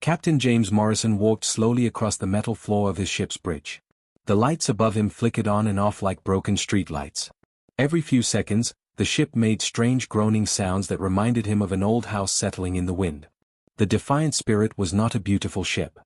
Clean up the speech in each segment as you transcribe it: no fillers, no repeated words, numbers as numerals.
Captain James Morrison walked slowly across the metal floor of his ship's bridge. The lights above him flickered on and off like broken streetlights. Every few seconds, the ship made strange groaning sounds that reminded him of an old house settling in the wind. The Defiant Spirit was not a beautiful ship.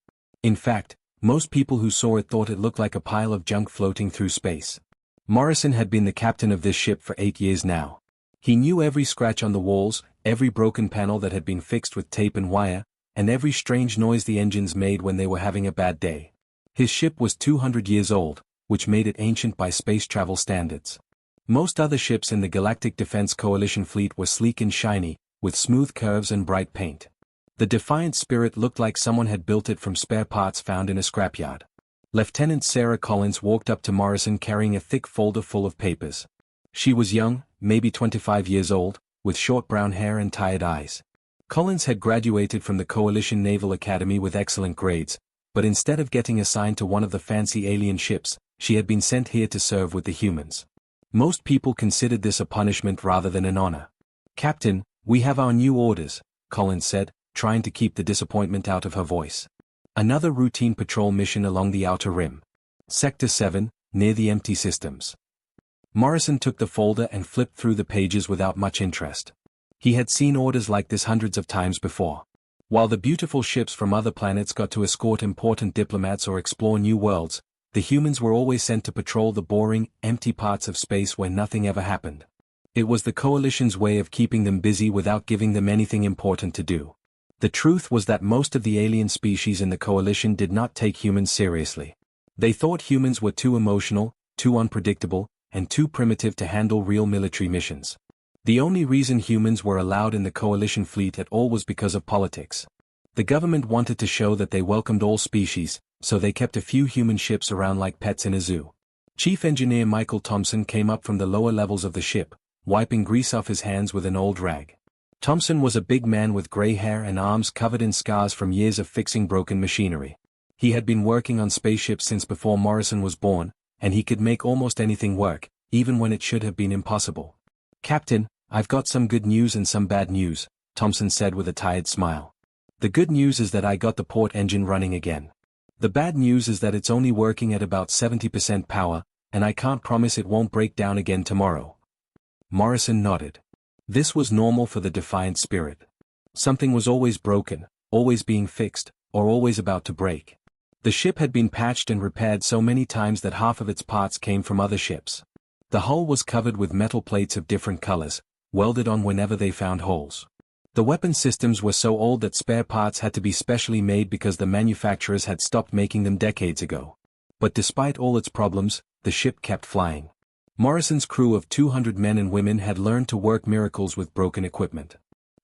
In fact, most people who saw it thought it looked like a pile of junk floating through space. Morrison had been the captain of this ship for 8 years now. He knew every scratch on the walls, every broken panel that had been fixed with tape and wire, and every strange noise the engines made when they were having a bad day. His ship was 200 years old, which made it ancient by space travel standards. Most other ships in the Galactic Defense Coalition fleet were sleek and shiny, with smooth curves and bright paint. The Defiant Spirit looked like someone had built it from spare parts found in a scrapyard. Lieutenant Sarah Collins walked up to Morrison carrying a thick folder full of papers. She was young, maybe 25 years old, with short brown hair and tired eyes. Collins had graduated from the Coalition Naval Academy with excellent grades, but instead of getting assigned to one of the fancy alien ships, she had been sent here to serve with the humans. Most people considered this a punishment rather than an honor. "Captain, we have our new orders," Collins said, trying to keep the disappointment out of her voice. "Another routine patrol mission along the Outer Rim. Sector 7, near the empty systems." Morrison took the folder and flipped through the pages without much interest. He had seen orders like this hundreds of times before. While the beautiful ships from other planets got to escort important diplomats or explore new worlds, the humans were always sent to patrol the boring, empty parts of space where nothing ever happened. It was the Coalition's way of keeping them busy without giving them anything important to do. The truth was that most of the alien species in the Coalition did not take humans seriously. They thought humans were too emotional, too unpredictable, and too primitive to handle real military missions. The only reason humans were allowed in the Coalition fleet at all was because of politics. The government wanted to show that they welcomed all species, so they kept a few human ships around like pets in a zoo. Chief Engineer Michael Thompson came up from the lower levels of the ship, wiping grease off his hands with an old rag. Thompson was a big man with gray hair and arms covered in scars from years of fixing broken machinery. He had been working on spaceships since before Morrison was born, and he could make almost anything work, even when it should have been impossible. "Captain, I've got some good news and some bad news," Thompson said with a tired smile. "The good news is that I got the port engine running again. The bad news is that it's only working at about 70% power, and I can't promise it won't break down again tomorrow." Morrison nodded. This was normal for the Defiant Spirit. Something was always broken, always being fixed, or always about to break. The ship had been patched and repaired so many times that half of its parts came from other ships. The hull was covered with metal plates of different colors, welded on whenever they found holes. The weapon systems were so old that spare parts had to be specially made because the manufacturers had stopped making them decades ago. But despite all its problems, the ship kept flying. Morrison's crew of 200 men and women had learned to work miracles with broken equipment.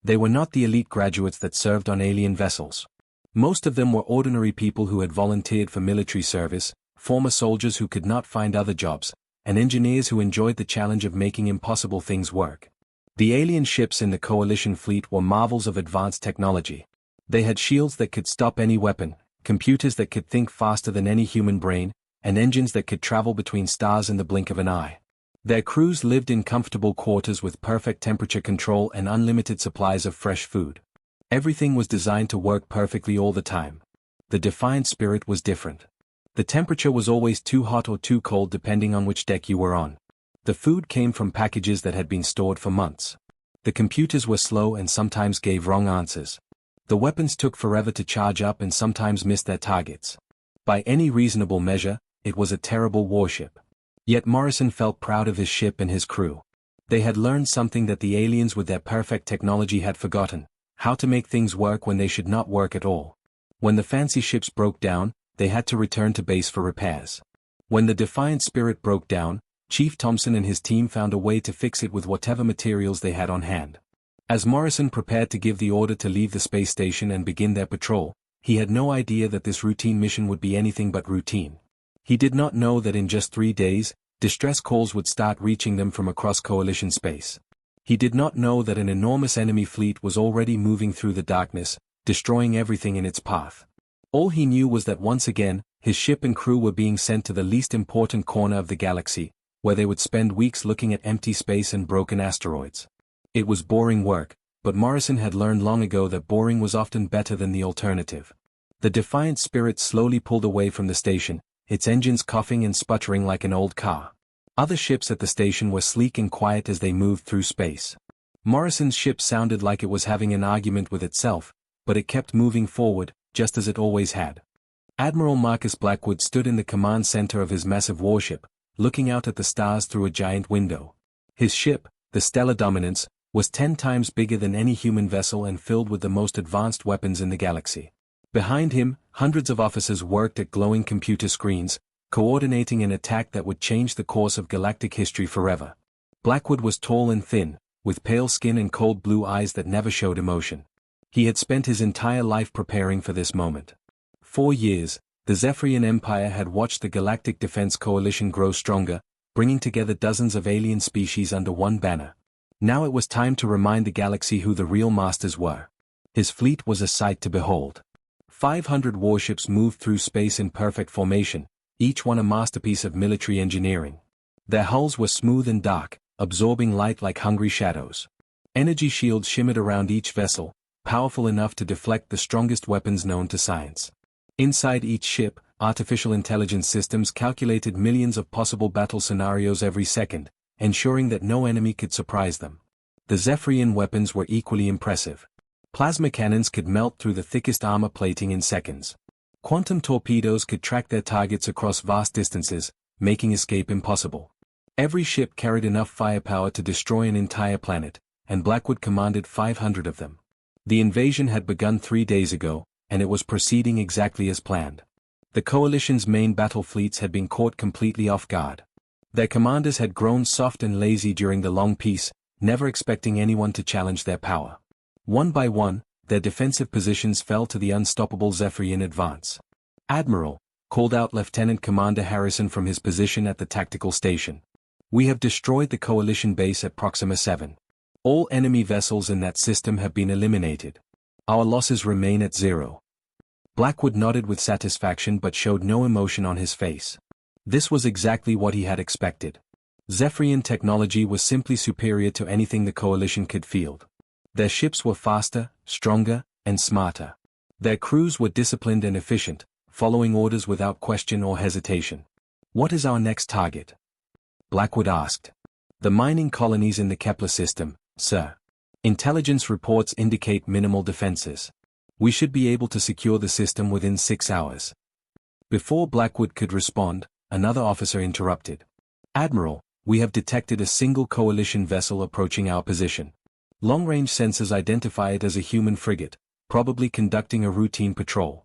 They were not the elite graduates that served on alien vessels. Most of them were ordinary people who had volunteered for military service, former soldiers who could not find other jobs, and engineers who enjoyed the challenge of making impossible things work. The alien ships in the Coalition fleet were marvels of advanced technology. They had shields that could stop any weapon, computers that could think faster than any human brain, and engines that could travel between stars in the blink of an eye. Their crews lived in comfortable quarters with perfect temperature control and unlimited supplies of fresh food. Everything was designed to work perfectly all the time. The Defiant Spirit was different. The temperature was always too hot or too cold depending on which deck you were on. The food came from packages that had been stored for months. The computers were slow and sometimes gave wrong answers. The weapons took forever to charge up and sometimes missed their targets. By any reasonable measure, it was a terrible warship. Yet Morrison felt proud of his ship and his crew. They had learned something that the aliens with their perfect technology had forgotten: how to make things work when they should not work at all. When the fancy ships broke down, they had to return to base for repairs. When the Defiant Spirit broke down, Chief Thompson and his team found a way to fix it with whatever materials they had on hand. As Morrison prepared to give the order to leave the space station and begin their patrol, he had no idea that this routine mission would be anything but routine. He did not know that in just 3 days, distress calls would start reaching them from across Coalition space. He did not know that an enormous enemy fleet was already moving through the darkness, destroying everything in its path. All he knew was that once again, his ship and crew were being sent to the least important corner of the galaxy, where they would spend weeks looking at empty space and broken asteroids. It was boring work, but Morrison had learned long ago that boring was often better than the alternative. The Defiant Spirit slowly pulled away from the station, its engines coughing and sputtering like an old car. Other ships at the station were sleek and quiet as they moved through space. Morrison's ship sounded like it was having an argument with itself, but it kept moving forward, just as it always had. Admiral Marcus Blackwood stood in the command center of his massive warship, looking out at the stars through a giant window. His ship, the Stellar Dominance, was 10 times bigger than any human vessel and filled with the most advanced weapons in the galaxy. Behind him, hundreds of officers worked at glowing computer screens, coordinating an attack that would change the course of galactic history forever. Blackwood was tall and thin, with pale skin and cold blue eyes that never showed emotion. He had spent his entire life preparing for this moment. 4 years, the Zephyrian Empire had watched the Galactic Defense Coalition grow stronger, bringing together dozens of alien species under one banner. Now it was time to remind the galaxy who the real masters were. His fleet was a sight to behold. 500 warships moved through space in perfect formation, each one a masterpiece of military engineering. Their hulls were smooth and dark, absorbing light like hungry shadows. Energy shields shimmered around each vessel, powerful enough to deflect the strongest weapons known to science. Inside each ship, artificial intelligence systems calculated millions of possible battle scenarios every second, ensuring that no enemy could surprise them. The Zephyrian weapons were equally impressive. Plasma cannons could melt through the thickest armor plating in seconds. Quantum torpedoes could track their targets across vast distances, making escape impossible. Every ship carried enough firepower to destroy an entire planet, and Blackwood commanded 500 of them. The invasion had begun 3 days ago, and it was proceeding exactly as planned. The Coalition's main battle fleets had been caught completely off guard. Their commanders had grown soft and lazy during the long peace, never expecting anyone to challenge their power. One by one, their defensive positions fell to the unstoppable Zephyrian advance. "Admiral," called out Lieutenant Commander Harrison from his position at the tactical station. "We have destroyed the Coalition base at Proxima 7. All enemy vessels in that system have been eliminated. Our losses remain at 0. Blackwood nodded with satisfaction but showed no emotion on his face. This was exactly what he had expected. Zephyrian technology was simply superior to anything the Coalition could field. Their ships were faster, stronger, and smarter. Their crews were disciplined and efficient, following orders without question or hesitation. "What is our next target?" Blackwood asked. "The mining colonies in the Kepler system, sir. Intelligence reports indicate minimal defenses. We should be able to secure the system within 6 hours." Before Blackwood could respond, another officer interrupted. "Admiral, we have detected a single Coalition vessel approaching our position. Long-range sensors identify it as a human frigate, probably conducting a routine patrol."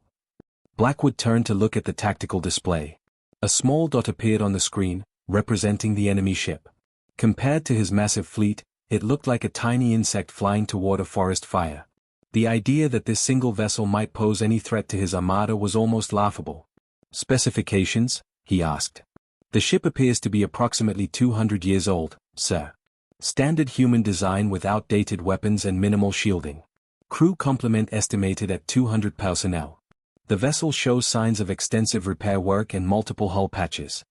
Blackwood turned to look at the tactical display. A small dot appeared on the screen, representing the enemy ship. Compared to his massive fleet, it looked like a tiny insect flying toward a forest fire. The idea that this single vessel might pose any threat to his armada was almost laughable. "Specifications?" he asked. "The ship appears to be approximately 200 years old, sir. Standard human design with outdated weapons and minimal shielding. Crew complement estimated at 200 personnel. The vessel shows signs of extensive repair work and multiple hull patches."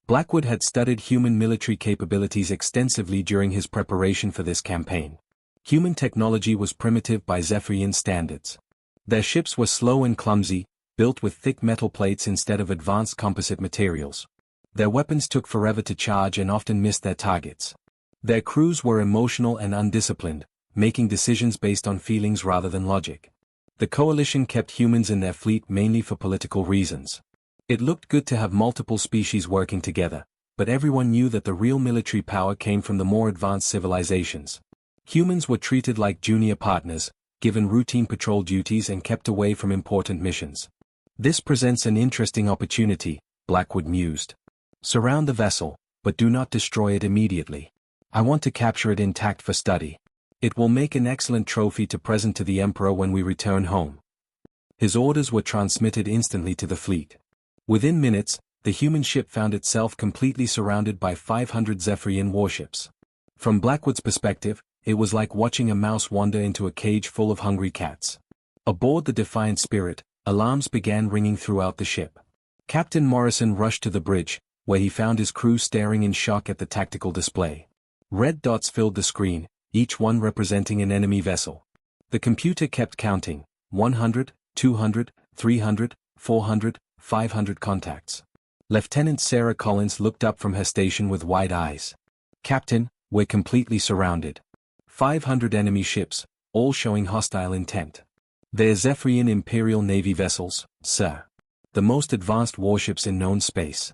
Blackwood had studied human military capabilities extensively during his preparation for this campaign. Human technology was primitive by Zephyrian standards. Their ships were slow and clumsy, built with thick metal plates instead of advanced composite materials. Their weapons took forever to charge and often missed their targets. Their crews were emotional and undisciplined, making decisions based on feelings rather than logic. The Coalition kept humans in their fleet mainly for political reasons. It looked good to have multiple species working together, but everyone knew that the real military power came from the more advanced civilizations. Humans were treated like junior partners, given routine patrol duties and kept away from important missions. "This presents an interesting opportunity," Blackwood mused. "Surround the vessel, but do not destroy it immediately. I want to capture it intact for study. It will make an excellent trophy to present to the Emperor when we return home." His orders were transmitted instantly to the fleet. Within minutes, the human ship found itself completely surrounded by 500 Zephyrian warships. From Blackwood's perspective, it was like watching a mouse wander into a cage full of hungry cats. Aboard the Defiant Spirit, alarms began ringing throughout the ship. Captain Morrison rushed to the bridge, where he found his crew staring in shock at the tactical display. Red dots filled the screen, each one representing an enemy vessel. The computer kept counting, 100, 200, 300, 400, 500 contacts. Lieutenant Sarah Collins looked up from her station with wide eyes. Captain, we're completely surrounded. 500 enemy ships, all showing hostile intent. They're Zephyrian Imperial Navy vessels, sir. The most advanced warships in known space.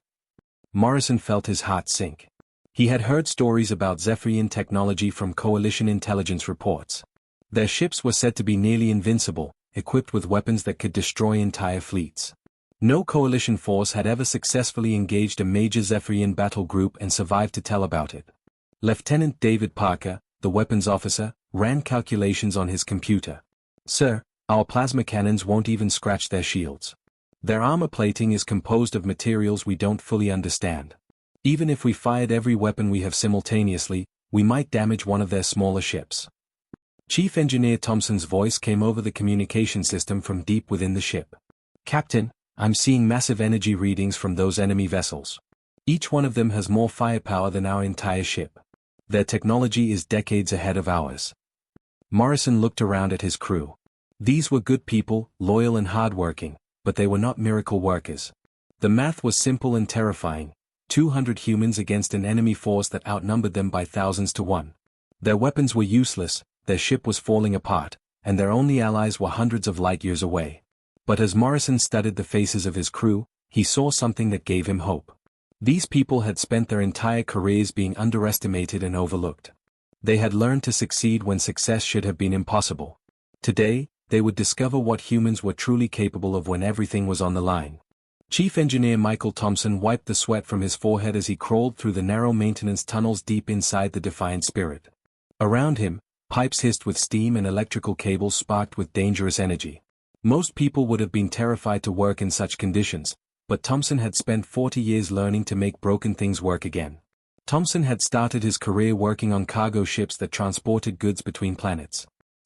Morrison felt his heart sink. He had heard stories about Zephyrian technology from Coalition intelligence reports. Their ships were said to be nearly invincible, equipped with weapons that could destroy entire fleets. No Coalition force had ever successfully engaged a major Zephyrian battle group and survived to tell about it. Lieutenant David Parker, the weapons officer, ran calculations on his computer. Sir, our plasma cannons won't even scratch their shields. Their armor plating is composed of materials we don't fully understand. Even if we fired every weapon we have simultaneously, we might damage one of their smaller ships. Chief Engineer Thompson's voice came over the communication system from deep within the ship. Captain, I'm seeing massive energy readings from those enemy vessels. Each one of them has more firepower than our entire ship. Their technology is decades ahead of ours. Morrison looked around at his crew. These were good people, loyal and hardworking, but they were not miracle workers. The math was simple and terrifying. 200 humans against an enemy force that outnumbered them by thousands to one. Their weapons were useless, their ship was falling apart, and their only allies were hundreds of light years away. But as Morrison studied the faces of his crew, he saw something that gave him hope. These people had spent their entire careers being underestimated and overlooked. They had learned to succeed when success should have been impossible. Today, they would discover what humans were truly capable of when everything was on the line. Chief Engineer Michael Thompson wiped the sweat from his forehead as he crawled through the narrow maintenance tunnels deep inside the Defiant Spirit. Around him, pipes hissed with steam and electrical cables sparked with dangerous energy. Most people would have been terrified to work in such conditions, but Thompson had spent 40 years learning to make broken things work again. Thompson had started his career working on cargo ships that transported goods between planets.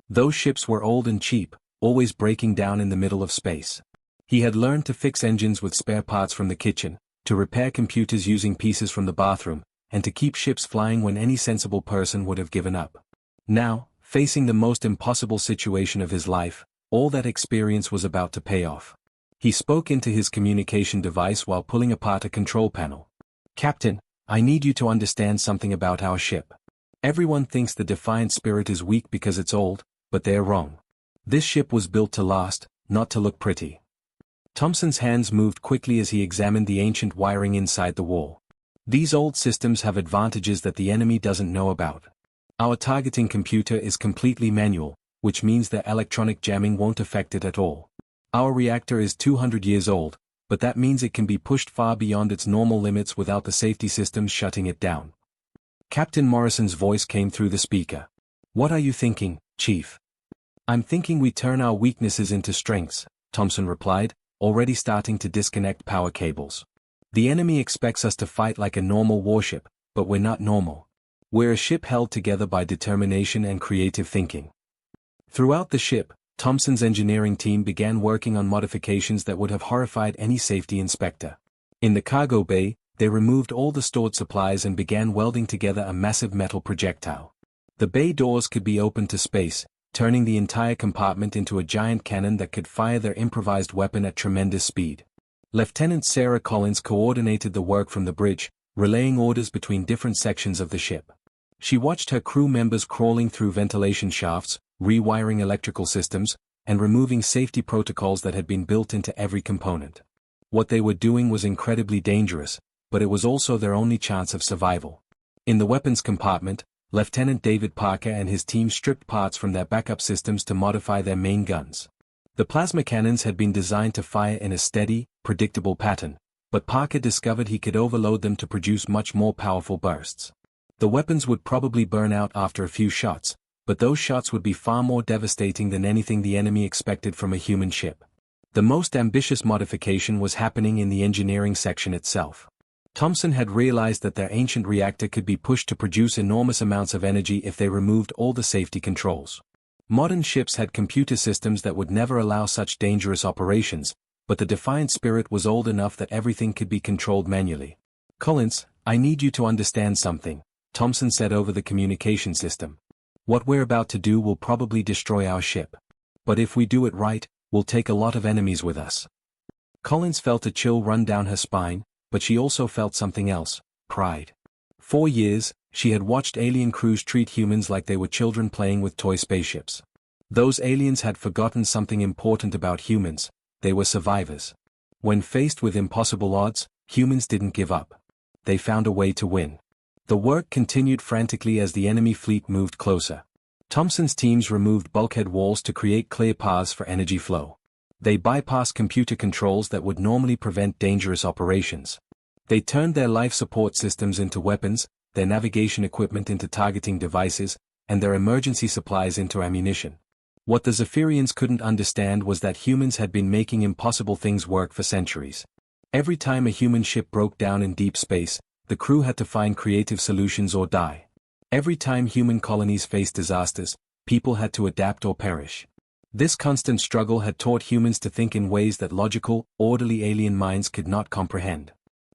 Those ships were old and cheap, always breaking down in the middle of space. He had learned to fix engines with spare parts from the kitchen, to repair computers using pieces from the bathroom, and to keep ships flying when any sensible person would have given up. Now, facing the most impossible situation of his life, all that experience was about to pay off. He spoke into his communication device while pulling apart a control panel. Captain, I need you to understand something about our ship. Everyone thinks the Defiant Spirit is weak because it's old, but they're wrong. This ship was built to last, not to look pretty. Thompson's hands moved quickly as he examined the ancient wiring inside the wall. These old systems have advantages that the enemy doesn't know about. Our targeting computer is completely manual, which means that electronic jamming won't affect it at all. Our reactor is 200 years old, but that means it can be pushed far beyond its normal limits without the safety systems shutting it down. Captain Morrison's voice came through the speaker. What are you thinking, Chief? I'm thinking we turn our weaknesses into strengths, Thompson replied, already starting to disconnect power cables. The enemy expects us to fight like a normal warship, but we're not normal. We're a ship held together by determination and creative thinking. Throughout the ship, Thompson's engineering team began working on modifications that would have horrified any safety inspector. In the cargo bay, they removed all the stored supplies and began welding together a massive metal projectile. The bay doors could be opened to space, turning the entire compartment into a giant cannon that could fire their improvised weapon at tremendous speed. Lieutenant Sarah Collins coordinated the work from the bridge, relaying orders between different sections of the ship. She watched her crew members crawling through ventilation shafts, rewiring electrical systems, and removing safety protocols that had been built into every component. What they were doing was incredibly dangerous, but it was also their only chance of survival. In the weapons compartment, Lieutenant David Parker and his team stripped parts from their backup systems to modify their main guns. The plasma cannons had been designed to fire in a steady, predictable pattern, but Parker discovered he could overload them to produce much more powerful bursts. The weapons would probably burn out after a few shots, but those shots would be far more devastating than anything the enemy expected from a human ship. The most ambitious modification was happening in the engineering section itself. Thompson had realized that their ancient reactor could be pushed to produce enormous amounts of energy if they removed all the safety controls. Modern ships had computer systems that would never allow such dangerous operations, but the Defiant Spirit was old enough that everything could be controlled manually. Collins, I need you to understand something, Thompson said over the communication system. What we're about to do will probably destroy our ship. But if we do it right, We'll take a lot of enemies with us. Collins felt a chill run down her spine, but she also felt something else, pride. For years, she had watched alien crews treat humans like they were children playing with toy spaceships. Those aliens had forgotten something important about humans: they were survivors. When faced with impossible odds, humans didn't give up. They found a way to win. The work continued frantically as the enemy fleet moved closer. Thompson's teams removed bulkhead walls to create clear paths for energy flow. They bypassed computer controls that would normally prevent dangerous operations. They turned their life support systems into weapons, their navigation equipment into targeting devices, and their emergency supplies into ammunition. What the Zephyrians couldn't understand was that humans had been making impossible things work for centuries. Every time a human ship broke down in deep space, the crew had to find creative solutions or die. Every time human colonies faced disasters, people had to adapt or perish. This constant struggle had taught humans to think in ways that logical, orderly alien minds could not comprehend.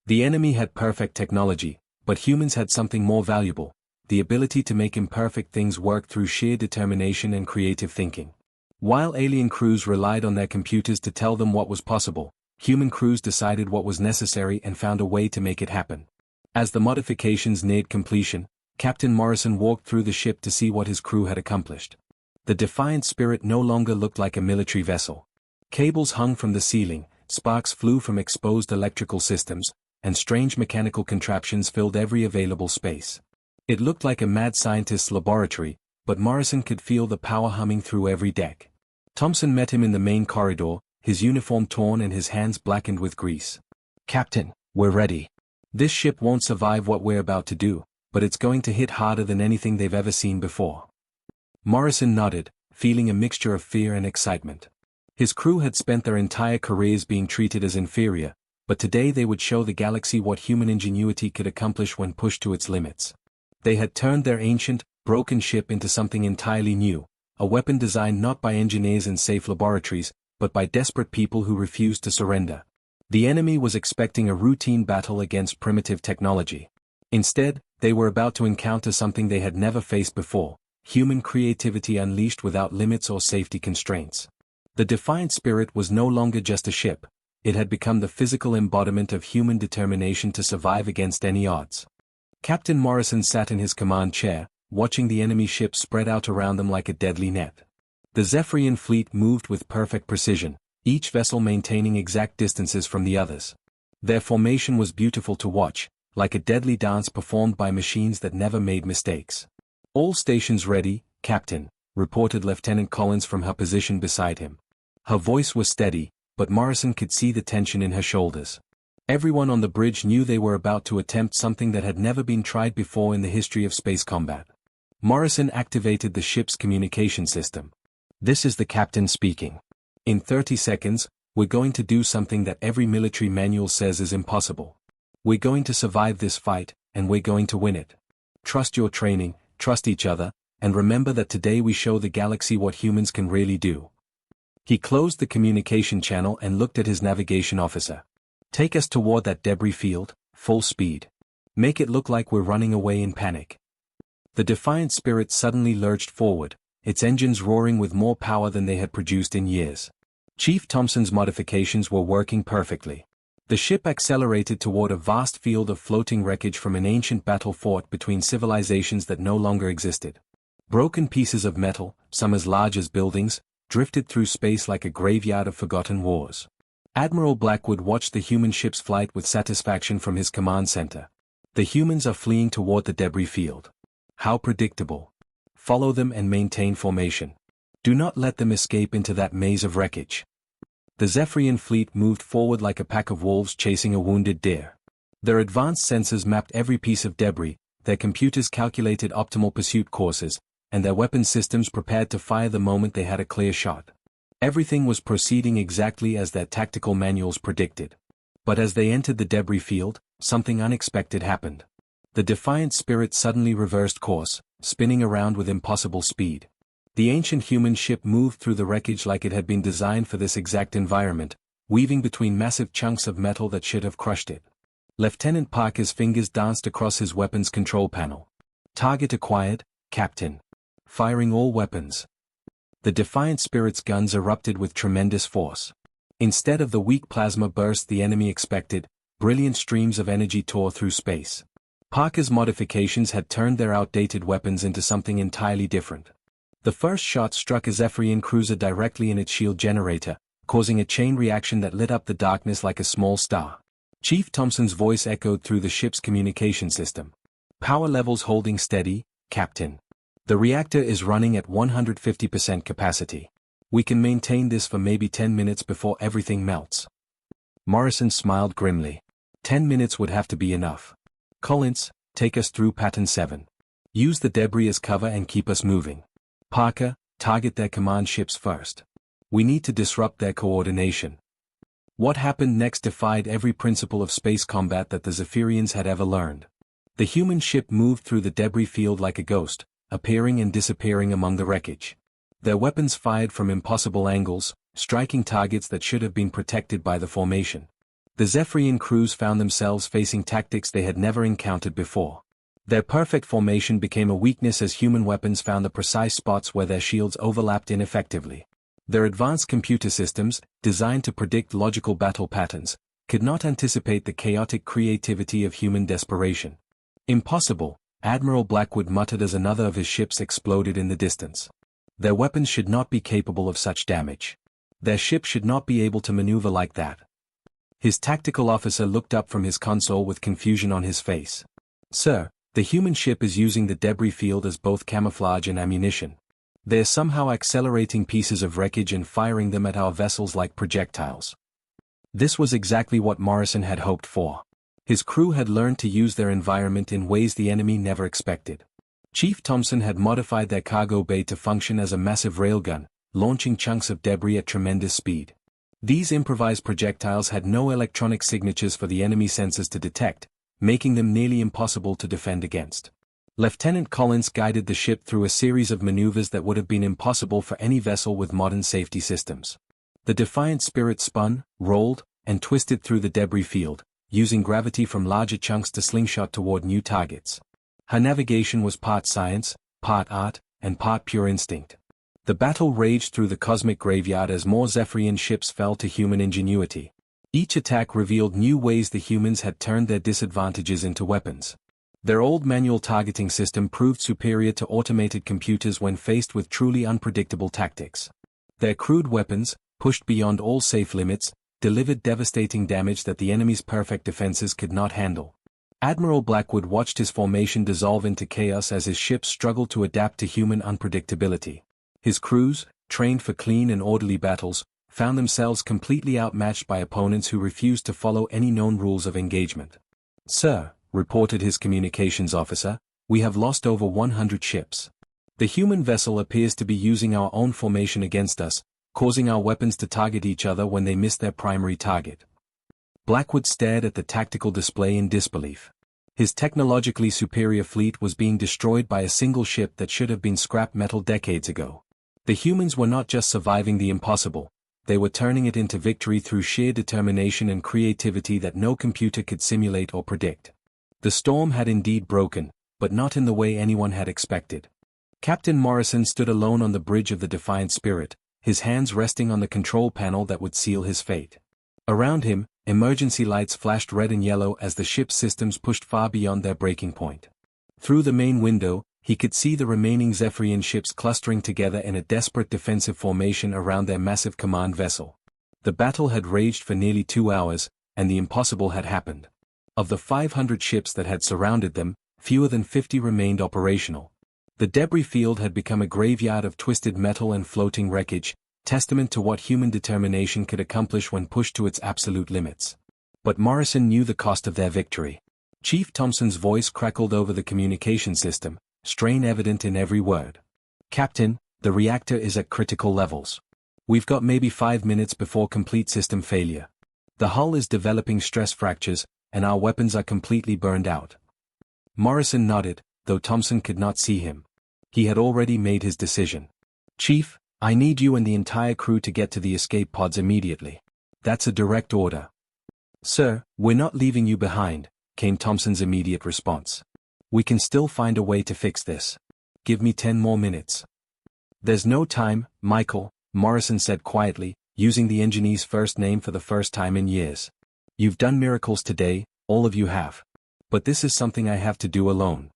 The enemy had perfect technology, but humans had something more valuable: the ability to make imperfect things work through sheer determination and creative thinking. While alien crews relied on their computers to tell them what was possible, human crews decided what was necessary and found a way to make it happen. As the modifications neared completion, Captain Morrison walked through the ship to see what his crew had accomplished. The Defiant Spirit no longer looked like a military vessel. Cables hung from the ceiling, sparks flew from exposed electrical systems, and strange mechanical contraptions filled every available space. It looked like a mad scientist's laboratory, but Morrison could feel the power humming through every deck. Thompson met him in the main corridor, his uniform torn and his hands blackened with grease. "Captain, we're ready. This ship won't survive what we're about to do, but it's going to hit harder than anything they've ever seen before." Morrison nodded, feeling a mixture of fear and excitement. His crew had spent their entire careers being treated as inferior, but today they would show the galaxy what human ingenuity could accomplish when pushed to its limits. They had turned their ancient, broken ship into something entirely new, a weapon designed not by engineers in safe laboratories, but by desperate people who refused to surrender. The enemy was expecting a routine battle against primitive technology. Instead, they were about to encounter something they had never faced before: human creativity unleashed without limits or safety constraints. The Defiant Spirit was no longer just a ship; it had become the physical embodiment of human determination to survive against any odds. Captain Morrison sat in his command chair, watching the enemy ships spread out around them like a deadly net. The Zephyrian fleet moved with perfect precision, each vessel maintaining exact distances from the others. Their formation was beautiful to watch, like a deadly dance performed by machines that never made mistakes. "All stations ready, Captain," reported Lieutenant Collins from her position beside him. Her voice was steady, but Morrison could see the tension in her shoulders. Everyone on the bridge knew they were about to attempt something that had never been tried before in the history of space combat. Morrison activated the ship's communication system. "This is the captain speaking. In 30 seconds, we're going to do something that every military manual says is impossible. We're going to survive this fight, and we're going to win it. Trust your training, trust each other, and remember that today we show the galaxy what humans can really do." He closed the communication channel and looked at his navigation officer. "Take us toward that debris field, full speed. Make it look like we're running away in panic." The Defiant Spirit suddenly lurched forward, its engines roaring with more power than they had produced in years. Chief Thompson's modifications were working perfectly. The ship accelerated toward a vast field of floating wreckage from an ancient battle fought between civilizations that no longer existed. Broken pieces of metal, some as large as buildings, drifted through space like a graveyard of forgotten wars. Admiral Blackwood watched the human ship's flight with satisfaction from his command center. "The humans are fleeing toward the debris field. How predictable. Follow them and maintain formation. Do not let them escape into that maze of wreckage." The Zephyrian fleet moved forward like a pack of wolves chasing a wounded deer. Their advanced sensors mapped every piece of debris, their computers calculated optimal pursuit courses, and their weapon systems prepared to fire the moment they had a clear shot. Everything was proceeding exactly as their tactical manuals predicted. But as they entered the debris field, something unexpected happened. The Defiant Spirit suddenly reversed course, spinning around with impossible speed. The ancient human ship moved through the wreckage like it had been designed for this exact environment, weaving between massive chunks of metal that should have crushed it. Lieutenant Parker's fingers danced across his weapons control panel. "Target acquired, Captain. Firing all weapons." The Defiant Spirit's guns erupted with tremendous force. Instead of the weak plasma burst the enemy expected, brilliant streams of energy tore through space. Parker's modifications had turned their outdated weapons into something entirely different. The first shot struck a Zephyrian cruiser directly in its shield generator, causing a chain reaction that lit up the darkness like a small star. Chief Thompson's voice echoed through the ship's communication system. Power levels holding steady, Captain. The reactor is running at 150% capacity. We can maintain this for maybe 10 minutes before everything melts. Morrison smiled grimly. 10 minutes would have to be enough. Collins, take us through Pattern 7. Use the debris as cover and keep us moving. Parker, target their command ships first. We need to disrupt their coordination. What happened next defied every principle of space combat that the Zephyrians had ever learned. The human ship moved through the debris field like a ghost, appearing and disappearing among the wreckage. Their weapons fired from impossible angles, striking targets that should have been protected by the formation. The Zephyrian crews found themselves facing tactics they had never encountered before. Their perfect formation became a weakness as human weapons found the precise spots where their shields overlapped ineffectively. Their advanced computer systems, designed to predict logical battle patterns, could not anticipate the chaotic creativity of human desperation. Impossible, Admiral Blackwood muttered as another of his ships exploded in the distance. Their weapons should not be capable of such damage. Their ship should not be able to maneuver like that. His tactical officer looked up from his console with confusion on his face. Sir, the human ship is using the debris field as both camouflage and ammunition. They are somehow accelerating pieces of wreckage and firing them at our vessels like projectiles. This was exactly what Morrison had hoped for. His crew had learned to use their environment in ways the enemy never expected. Chief Thompson had modified their cargo bay to function as a massive railgun, launching chunks of debris at tremendous speed. These improvised projectiles had no electronic signatures for the enemy sensors to detect, making them nearly impossible to defend against. Lieutenant Collins guided the ship through a series of maneuvers that would have been impossible for any vessel with modern safety systems. The Defiant Spirit spun, rolled, and twisted through the debris field, using gravity from larger chunks to slingshot toward new targets. Her navigation was part science, part art, and part pure instinct. The battle raged through the cosmic graveyard as more Zephyrian ships fell to human ingenuity. Each attack revealed new ways the humans had turned their disadvantages into weapons. Their old manual targeting system proved superior to automated computers when faced with truly unpredictable tactics. Their crude weapons, pushed beyond all safe limits, delivered devastating damage that the enemy's perfect defenses could not handle. Admiral Blackwood watched his formation dissolve into chaos as his ships struggled to adapt to human unpredictability. His crews, trained for clean and orderly battles, found themselves completely outmatched by opponents who refused to follow any known rules of engagement. Sir, reported his communications officer, we have lost over 100 ships. The human vessel appears to be using our own formation against us, causing our weapons to target each other when they miss their primary target. Blackwood stared at the tactical display in disbelief. His technologically superior fleet was being destroyed by a single ship that should have been scrap metal decades ago. The humans were not just surviving the impossible, they were turning it into victory through sheer determination and creativity that no computer could simulate or predict. The storm had indeed broken, but not in the way anyone had expected. Captain Morrison stood alone on the bridge of the Defiant Spirit, his hands resting on the control panel that would seal his fate. Around him, emergency lights flashed red and yellow as the ship's systems pushed far beyond their breaking point. Through the main window, he could see the remaining Zephyrian ships clustering together in a desperate defensive formation around their massive command vessel. The battle had raged for nearly 2 hours, and the impossible had happened. Of the 500 ships that had surrounded them, fewer than 50 remained operational. The debris field had become a graveyard of twisted metal and floating wreckage, testament to what human determination could accomplish when pushed to its absolute limits. But Morrison knew the cost of their victory. Chief Thompson's voice crackled over the communication system, strain evident in every word. Captain, the reactor is at critical levels. We've got maybe 5 minutes before complete system failure. The hull is developing stress fractures, and our weapons are completely burned out. Morrison nodded, though Thompson could not see him. He had already made his decision. Chief, I need you and the entire crew to get to the escape pods immediately. That's a direct order. Sir, we're not leaving you behind, came Thompson's immediate response. We can still find a way to fix this. Give me 10 more minutes. "There's no time, Michael," Morrison said quietly, using the engineer's first name for the first time in years. "You've done miracles today, all of you have. But this is something I have to do alone."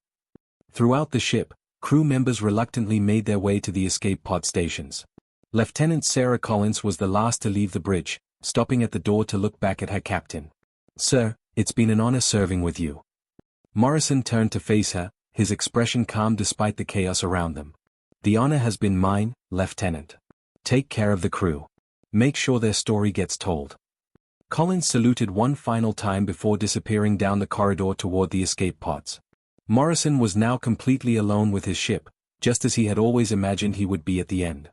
Throughout the ship, crew members reluctantly made their way to the escape pod stations. Lieutenant Sarah Collins was the last to leave the bridge, stopping at the door to look back at her captain. "Sir, it's been an honor serving with you." Morrison turned to face her, his expression calm despite the chaos around them. "The honor has been mine, Lieutenant. Take care of the crew. Make sure their story gets told." Collins saluted one final time before disappearing down the corridor toward the escape pods. Morrison was now completely alone with his ship, just as he had always imagined he would be at the end.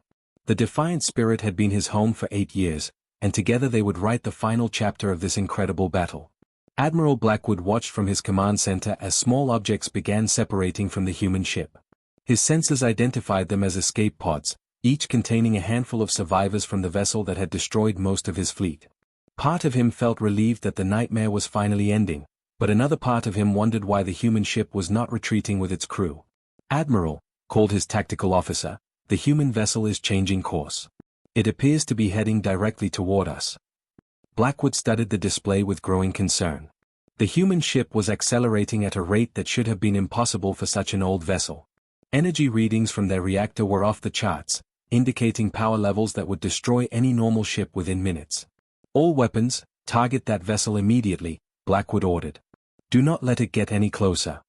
The Defiant Spirit had been his home for 8 years, and together they would write the final chapter of this incredible battle. Admiral Blackwood watched from his command center as small objects began separating from the human ship. His sensors identified them as escape pods, each containing a handful of survivors from the vessel that had destroyed most of his fleet. Part of him felt relieved that the nightmare was finally ending, but another part of him wondered why the human ship was not retreating with its crew. "Admiral," called his tactical officer, "the human vessel is changing course. It appears to be heading directly toward us." Blackwood studied the display with growing concern. The human ship was accelerating at a rate that should have been impossible for such an old vessel. Energy readings from their reactor were off the charts, indicating power levels that would destroy any normal ship within minutes. "All weapons, target that vessel immediately," Blackwood ordered. "Do not let it get any closer."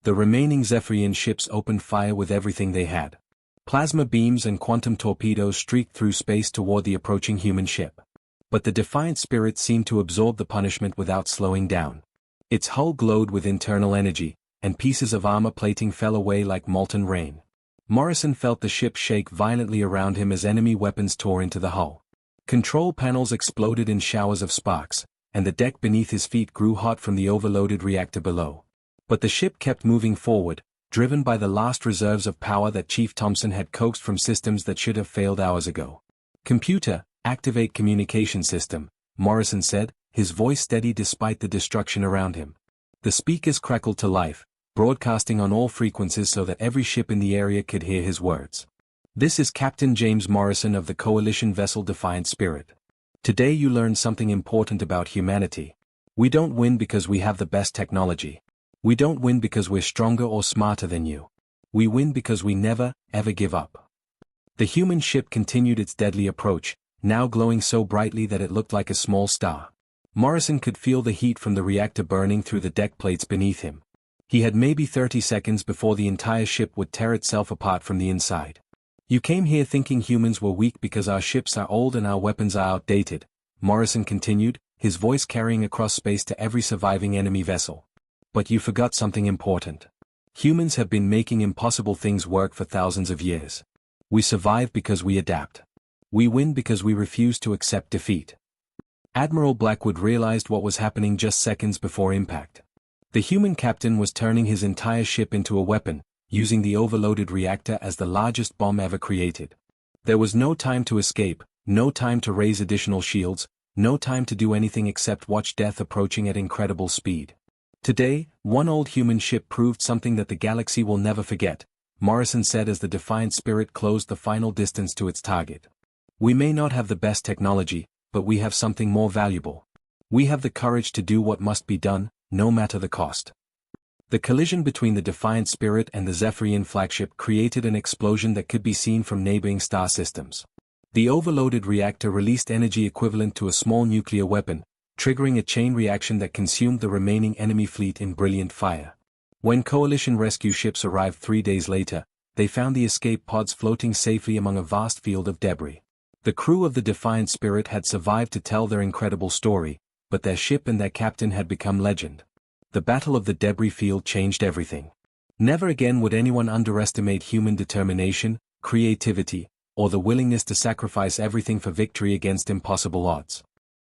The remaining Zephyrian ships opened fire with everything they had. Plasma beams and quantum torpedoes streaked through space toward the approaching human ship. But the Defiant Spirit seemed to absorb the punishment without slowing down. Its hull glowed with internal energy, and pieces of armor plating fell away like molten rain. Morrison felt the ship shake violently around him as enemy weapons tore into the hull. Control panels exploded in showers of sparks, and the deck beneath his feet grew hot from the overloaded reactor below. But the ship kept moving forward, driven by the last reserves of power that Chief Thompson had coaxed from systems that should have failed hours ago. "Computer, activate communication system," Morrison said, his voice steady despite the destruction around him. The speakers crackled to life, broadcasting on all frequencies so that every ship in the area could hear his words. "This is Captain James Morrison of the Coalition vessel Defiant Spirit. Today you learned something important about humanity. We don't win because we have the best technology. We don't win because we're stronger or smarter than you. We win because we never, ever give up." The human ship continued its deadly approach, now glowing so brightly that it looked like a small star. Morrison could feel the heat from the reactor burning through the deck plates beneath him. He had maybe 30 seconds before the entire ship would tear itself apart from the inside. "You came here thinking humans were weak because our ships are old and our weapons are outdated," Morrison continued, his voice carrying across space to every surviving enemy vessel. "But you forgot something important. Humans have been making impossible things work for thousands of years. We survive because we adapt. We win because we refuse to accept defeat." Admiral Blackwood realized what was happening just seconds before impact. The human captain was turning his entire ship into a weapon, using the overloaded reactor as the largest bomb ever created. There was no time to escape, no time to raise additional shields, no time to do anything except watch death approaching at incredible speed. "Today, one old human ship proved something that the galaxy will never forget," Morrison said as the Defiant Spirit closed the final distance to its target. "We may not have the best technology, but we have something more valuable. We have the courage to do what must be done, no matter the cost." The collision between the Defiant Spirit and the Zephyrian flagship created an explosion that could be seen from neighboring star systems. The overloaded reactor released energy equivalent to a small nuclear weapon, triggering a chain reaction that consumed the remaining enemy fleet in brilliant fire. When Coalition rescue ships arrived 3 days later, they found the escape pods floating safely among a vast field of debris. The crew of the Defiant Spirit had survived to tell their incredible story, but their ship and their captain had become legend. The battle of the debris field changed everything. Never again would anyone underestimate human determination, creativity, or the willingness to sacrifice everything for victory against impossible odds.